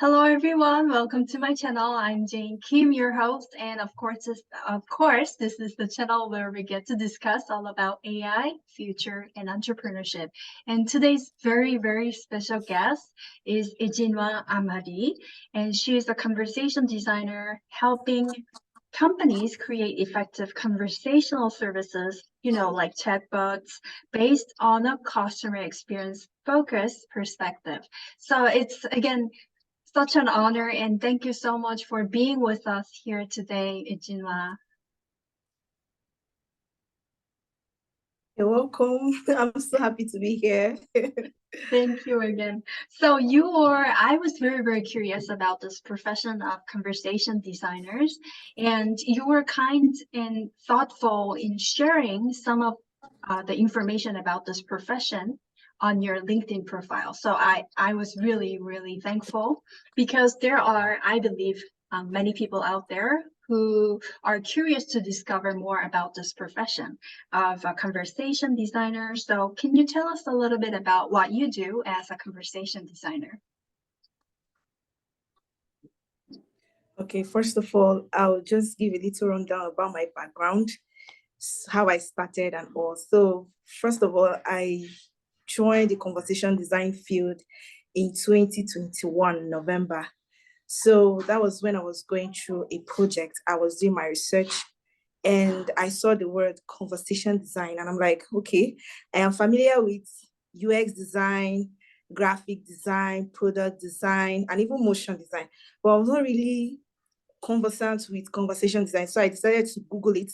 Hello everyone, welcome to my channel. I'm Jane Kim, your host, and of course, this is the channel where we get to discuss all about AI, future, and entrepreneurship. And today's very special guest is Ezinwa Amadi, and she is a conversation designer helping companies create effective conversational services, like chatbots, based on a customer experience focused perspective. So it's again such an honor, and thank you so much for being with us here today, Ezinwa. You're welcome. I'm so happy to be here. Thank you again. So I was very curious about this profession of conversation designers, and you were kind and thoughtful in sharing some of the information about this profession on your LinkedIn profile. So I was really thankful because there are, I believe, many people out there who are curious to discover more about this profession of a conversation designer. So can you tell us a little bit about what you do as a conversation designer? Okay, first of all, I'll just give a little rundown about my background, how I started and all. So first of all, I joined the conversation design field in 2021, November. So that was when I was going through a project. I was doing my research and I saw the word conversation design. And I'm like, okay, I am familiar with UX design, graphic design, product design, and even motion design. But I was not really conversant with conversation design. So I decided to Google it.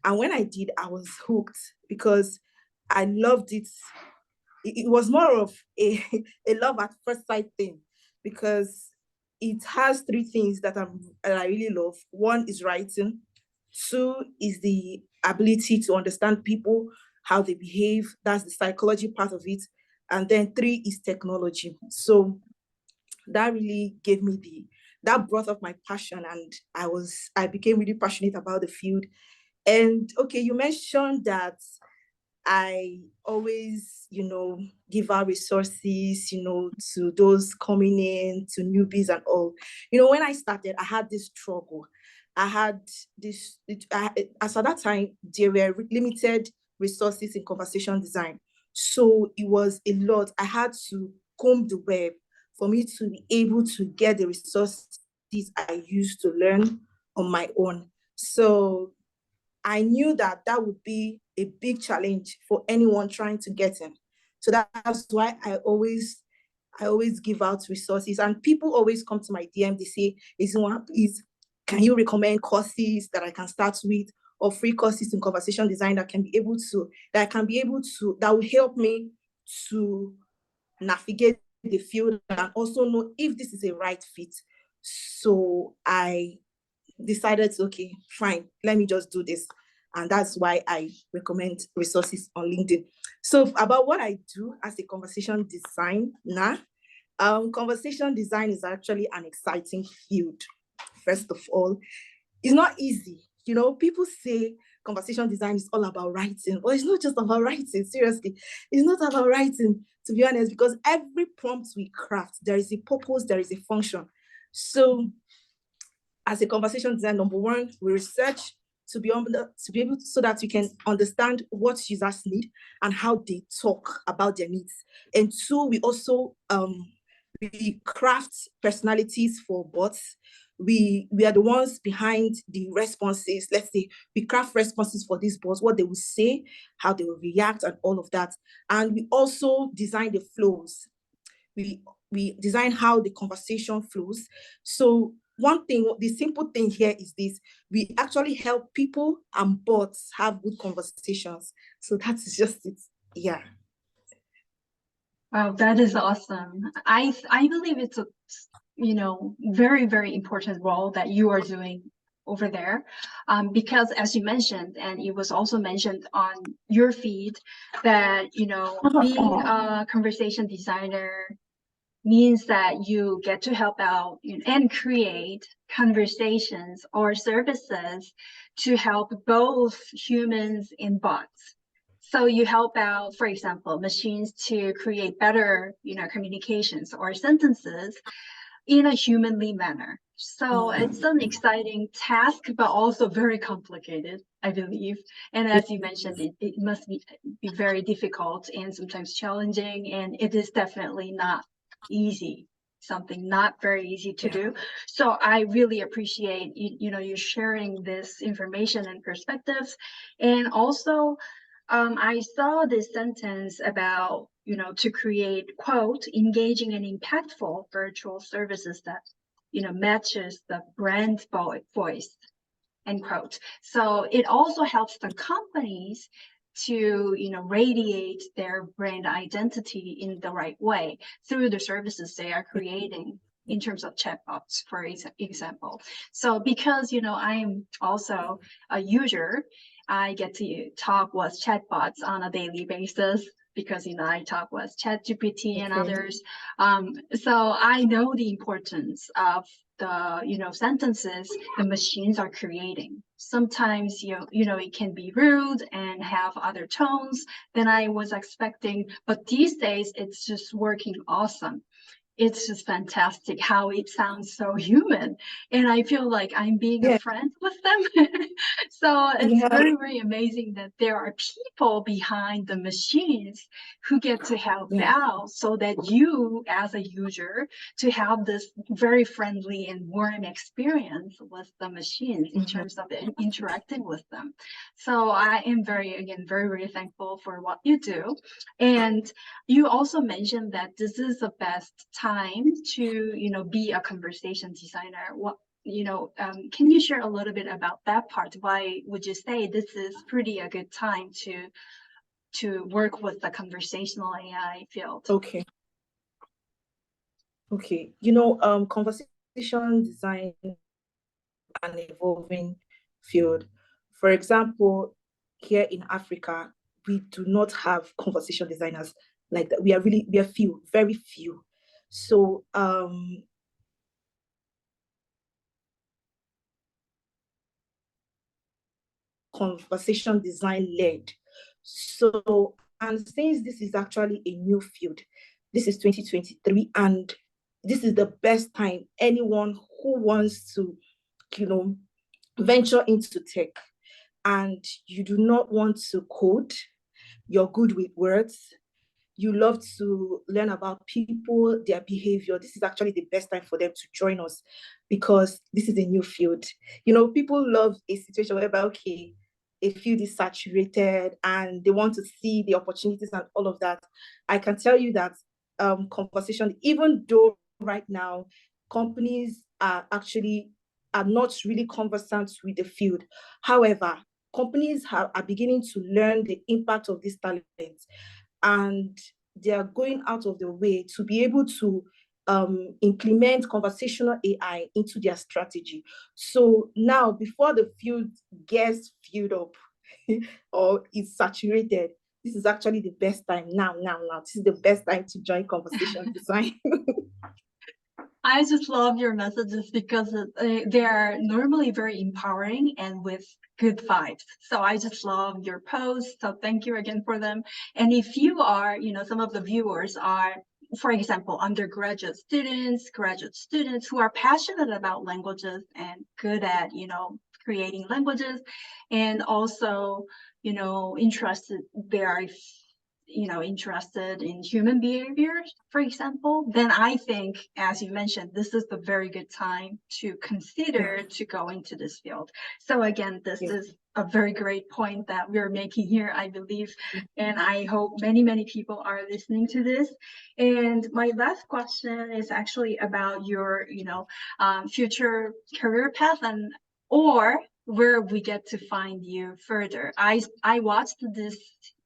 And when I did, I was hooked because I loved it. It was more of a love at first sight thing because it has three things that I really love. One is writing. Two is the ability to understand people, how they behave. That's the psychology part of it. And then three is technology. So that really gave me that brought up my passion, and I became really passionate about the field. And okay, you mentioned that I always, give out resources, to those coming in, to newbies and all. When I started, I had this struggle. I had as at that time, there were limited resources in conversation design. So it was a lot. I had to comb the web for me to be able to get the resources I used to learn on my own. So I knew that would be a big challenge for anyone trying to get in. So that's why I always give out resources, and people always come to my DM. They say, "Ezinwa, please, can you recommend courses that I can start with, or free courses in conversation design that will help me to navigate the field and also know if this is a right fit." So I decided, okay, fine, let me just do this. And that's why I recommend resources on LinkedIn. So about what I do as a conversation designer, conversation design is actually an exciting field. First of all, it's not easy. People say conversation design is all about writing, but it's not just about writing. Seriously, it's not about writing, to be honest, because every prompt we craft, there is a purpose, there is a function. So as a conversation design, number one, we research to be able so that we can understand what users need and how they talk about their needs. And two, we also we craft personalities for bots. We are the ones behind the responses. Let's say we craft responses for these bots, what they will say, how they will react, and all of that. And we also design the flows. We design how the conversation flows. So one thing, the simple thing here is this: we actually help people and bots have good conversations. So that is just it. Yeah. Wow, that is awesome. I believe it's a very important role that you are doing over there, because as you mentioned, and it was also mentioned on your feed, that being a conversation designer means that you get to help out and create conversations or services to help both humans and bots. So you help out, for example, machines to create better, communications or sentences, in a humanly manner. So it's an exciting task, but also very complicated, I believe. And as you mentioned, it must be very difficult and sometimes challenging, and it is definitely not easy, something not very easy to do. So I really appreciate you sharing this information and perspectives. And also, I saw this sentence about, to create, quote, engaging and impactful virtual services that, matches the brand voice, end quote. So it also helps the companies to, radiate their brand identity in the right way through the services they are creating in terms of chatbots, for example. So because, I'm also a user, I get to talk with chatbots on a daily basis because, I talk with ChatGPT and others. So I know the importance of the, sentences the machines are creating. Sometimes, it can be rude and have other tones than I was expecting, but these days it's just working awesome. It's just fantastic how it sounds so human, and I feel like I'm being a Yeah. friend with them. So it's Yeah. very, very amazing that there are people behind the machines who get to help out, so that you as a user to have this very friendly and warm experience with the machines in terms of interacting with them. So I am again very, very thankful for what you do. And you also mentioned that this is the best time to, be a conversation designer. Can you share a little bit about that part? Why would you say this is pretty a good time to work with the conversational AI field? Okay. Conversation design an evolving field. For example, here in Africa, we do not have conversation designers like that. We are few, very few. So conversation design led. So, and since this is actually a new field, this is 2023, and this is the best time anyone who wants to, venture into tech and you do not want to code, you're good with words, you love to learn about people, their behavior, this is actually the best time for them to join us because this is a new field. People love a situation whereby, okay, a field is saturated and they want to see the opportunities and all of that. I can tell you that conversation, even though right now companies are not really conversant with the field. However, companies are beginning to learn the impact of this talent, and they are going out of their way to be able to implement conversational AI into their strategy. So now, before the field gets filled up or is saturated, this is actually the best time now. This is the best time to join conversation design. I just love your messages because they are normally very empowering and with good vibes. So I just love your posts. So thank you again for them. And if you are, some of the viewers are, for example, undergraduate students, graduate students who are passionate about languages and good at, creating languages, and also, interested, they are interested in human behavior, for example, then I think, as you mentioned, this is the very good time to consider to go into this field. So again, this is a very great point that we're making here, I believe, and I hope many, many people are listening to this. And my last question is actually about your, future career path or where we get to find you further. I watched this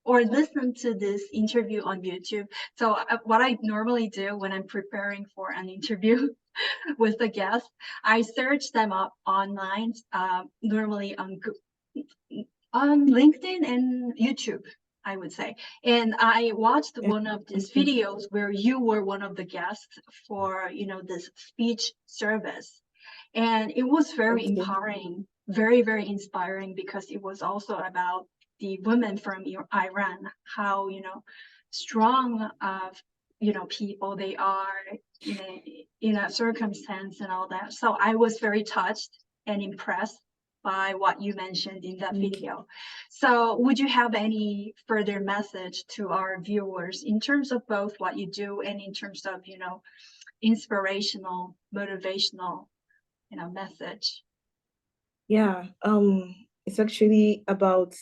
or listen to this interview on YouTube. So what I normally do when I'm preparing for an interview with a guest, I search them up online, normally on LinkedIn and YouTube, I would say. And I watched one of these videos where you were one of the guests for, this speech service. And it was very empowering, very, very inspiring, because it was also about the women from Iran, how, strong, people they are, in a circumstance and all that. So I was very touched and impressed by what you mentioned in that video. So would you have any further message to our viewers in terms of both what you do and in terms of, inspirational, motivational, message? Yeah, it's actually about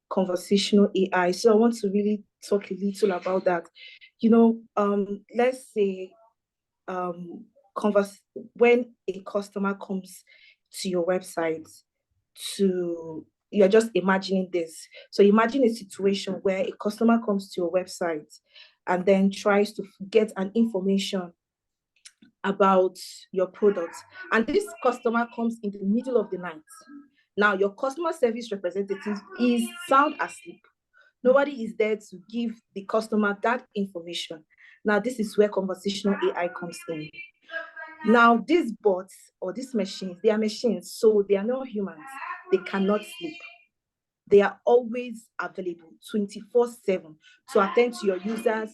conversational AI. So I want to really talk a little about that. Let's say um converse when a customer comes to your website to you're just imagining this. So imagine a situation where a customer comes to your website and then tries to get an information about your product. And this customer comes in the middle of the night. Now, your customer service representative is sound asleep. Nobody is there to give the customer that information. Now, this is where conversational AI comes in. Now, these bots or these machines, they are machines, so they are not humans. They cannot sleep. They are always available 24/7 to attend to your users,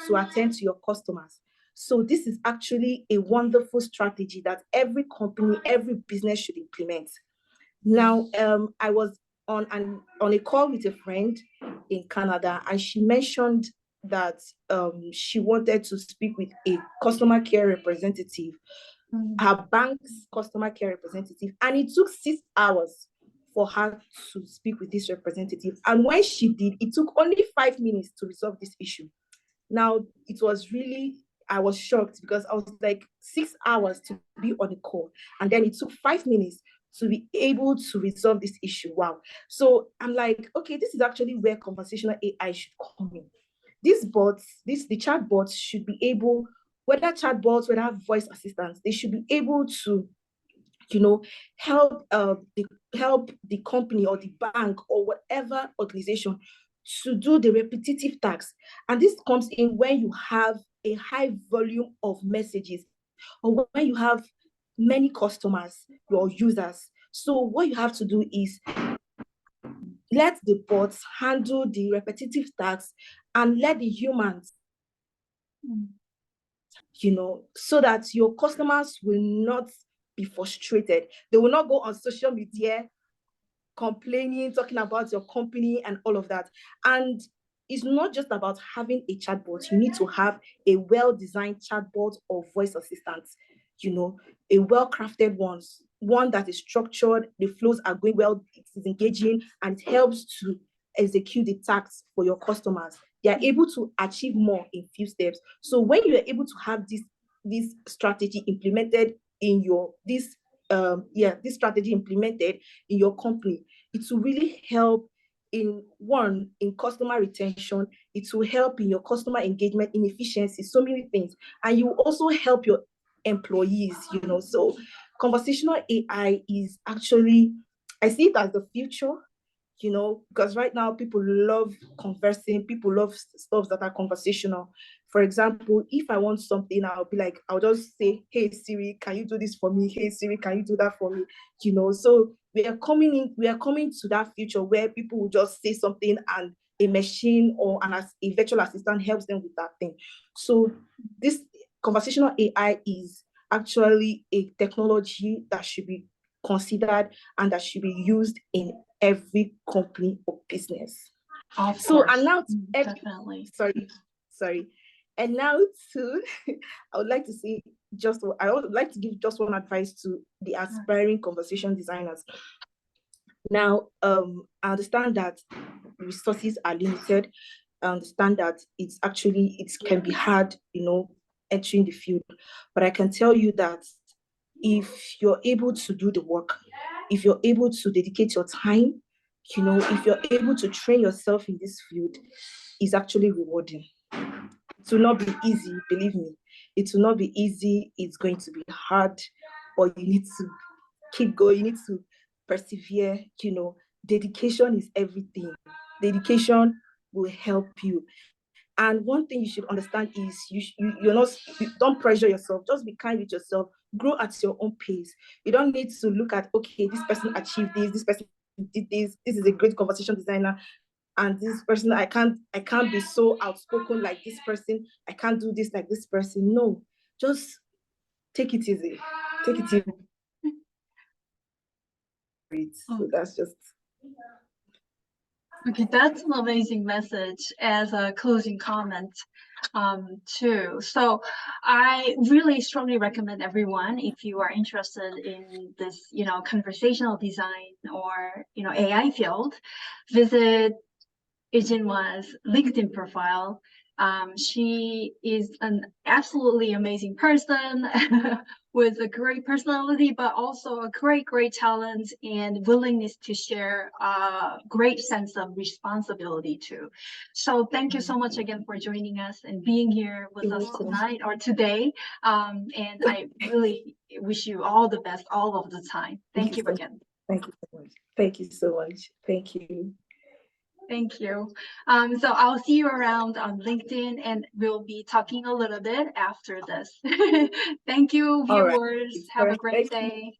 to attend to your customers. So this is actually a wonderful strategy that every company, every business should implement. Now, I was on a call with a friend in Canada, and she mentioned that she wanted to speak with a customer care representative, her bank's customer care representative, and it took 6 hours for her to speak with this representative. And when she did, it took only 5 minutes to resolve this issue. Now, it was really, I was shocked because I was like 6 hours to be on the call. And then it took 5 minutes to be able to resolve this issue. Wow. So I'm like, okay, this is actually where conversational AI should come in. These bots, the chat bots should be able, whether chatbots, whether voice assistants, they should be able to help help the company or the bank or whatever organization to do the repetitive tasks. And this comes in when you have a high volume of messages or when you have many customers, your users. So what you have to do is let the bots handle the repetitive tasks and let the humans, so that your customers will not be frustrated. They will not go on social media complaining, talking about your company and all of that. And it's not just about having a chatbot. You need to have a well-designed chatbot or voice assistant, a well-crafted one that is structured, the flows are going well, it is engaging, and it helps to execute the tasks for your customers. They are able to achieve more in few steps. So when you are able to have this strategy implemented in this strategy implemented in your company, it will really help in customer retention. It will help in your customer engagement, in efficiency, so many things. And you also help your employees. So conversational AI is actually, I see it as the future, because right now people love conversing, people love stuff that are conversational. For example, if I want something, I'll just say, hey Siri, can you do this for me? Hey Siri, can you do that for me? So we are coming to that future where people will just say something and a machine or a virtual assistant helps them with that thing. So this conversational AI is actually a technology that should be considered and that should be used in every company or business. Of So, course. and now Definitely. sorry. And now to, I would like to say I would like to give just one advice to the aspiring conversation designers. Now, I understand that resources are limited. I understand that it can be hard, entering the field. But I can tell you that if you're able to do the work, if you're able to dedicate your time, if you're able to train yourself in this field, it's actually rewarding. It will not be easy, believe me. It will not be easy. It's going to be hard, but you need to keep going. You need to persevere. Dedication is everything. Dedication will help you. And one thing you should understand is you don't pressure yourself. Just be kind with yourself. Grow at your own pace. You don't need to look at, okay, this person achieved this person did this. This is a great conversation designer, and this person, I can't be so outspoken like this person. I can't do this like this person. No, just take it easy. Take it easy. So that's just. Okay, that's an amazing message as a closing comment too. So I really strongly recommend everyone, if you are interested in this, conversational design or, AI field, visit Ezinwa's LinkedIn profile. She is an absolutely amazing person with a great personality, but also a great talent and willingness to share a great sense of responsibility too. So thank you so much again for joining us and being here with us tonight or today. And I really wish you all the best all of the time. Thank you again. Thank you so much. Thank you so much. Thank you. Thank you. So I'll see you around on LinkedIn and we'll be talking a little bit after this. Thank you, viewers. Have a great day.